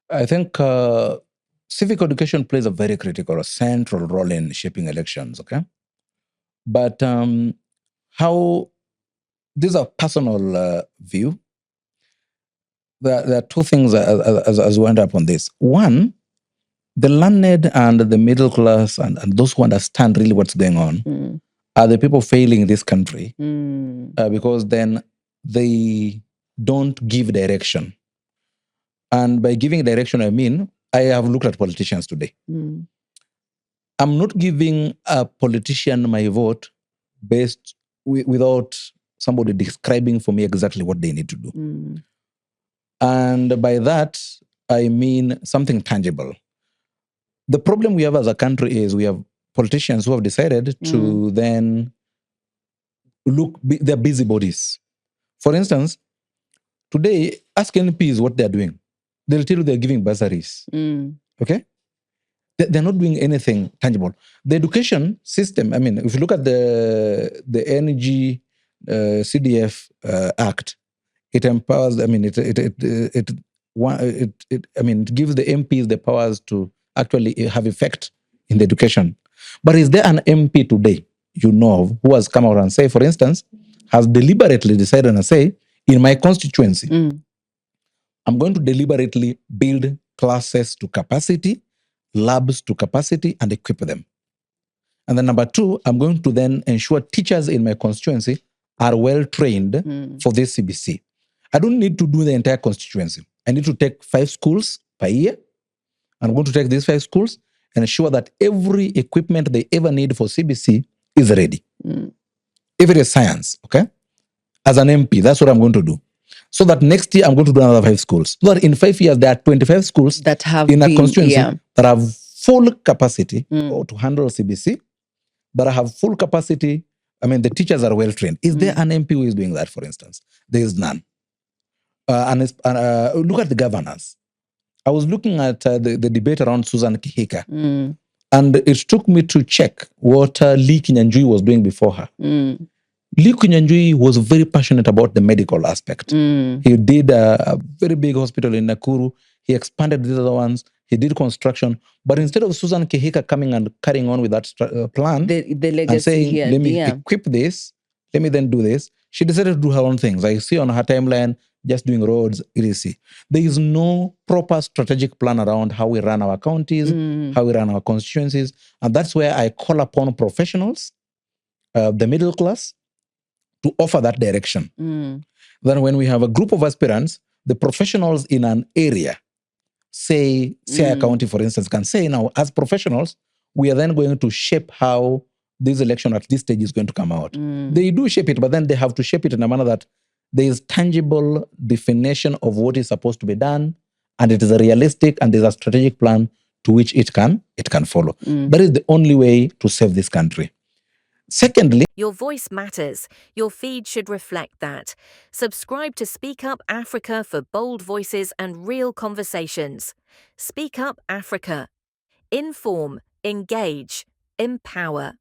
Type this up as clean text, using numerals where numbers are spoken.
I think civic education plays a very critical or central role in shaping elections. Okay, but how this is a personal view. There are two things as we end up on this. One, the learned and the middle class and those who understand really what's going on are the people failing in this country because then they don't give direction. And by giving direction, I mean, I have looked at politicians today. I'm not giving a politician my vote based without somebody describing for me exactly what they need to do. And by that, I mean something tangible. The problem we have as a country is we have politicians who have decided to then they're busybodies. For instance, today, ask NPs what they're doing. They'll tell you they're giving bursaries. Okay? They're not doing anything tangible. The education system, I mean, if you look at the Energy CDF Act, it empowers, I mean, it gives the MPs the powers to actually have effect in the education. But is there an MP today you know of who has come out and say, for instance, has deliberately decided and say, in my constituency, I'm going to deliberately build classes to capacity, labs to capacity, and equip them. And then number two, I'm going to then ensure teachers in my constituency are well trained for this CBC. I don't need to do the entire constituency. I need to take 5 schools per year. I'm going to take these 5 schools and ensure that every equipment they ever need for CBC is ready. If it is science, okay? As an MP, that's what I'm going to do. So that next year I'm going to do another 5 schools. So that in 5 years there are 25 schools that have in a constituency that have full capacity to handle CBC, that have full capacity. I mean, the teachers are well trained. Is there an MP who is doing that, for instance? There is none. And look at the governors. I was looking at the debate around Susan Kihika, and it took me to check what Lee Kinyanjui was doing before her. Lee Kinyanjui was very passionate about the medical aspect. He did a very big hospital in Nakuru. He expanded the other ones. He did construction. But instead of Susan Kihika coming and carrying on with that plan the legacy and saying, here, let me equip this, let me then do this, she decided to do her own things. I see on her timeline, just doing roads, etc. There is no proper strategic plan around how we run our counties, how we run our constituencies. And that's where I call upon professionals, the middle class, to offer that direction. Then when we have a group of aspirants, the professionals in an area, say a county, for instance, can say, now, as professionals, we are then going to shape how this election at this stage is going to come out. They do shape it, but then they have to shape it in a manner that there is tangible definition of what is supposed to be done, and it is a realistic and there's a strategic plan to which it can follow. That is the only way to save this country. Secondly, your voice matters. Your feed should reflect that. Subscribe to Speak Up Africa for bold voices and real conversations. Speak Up Africa. Inform, engage, empower.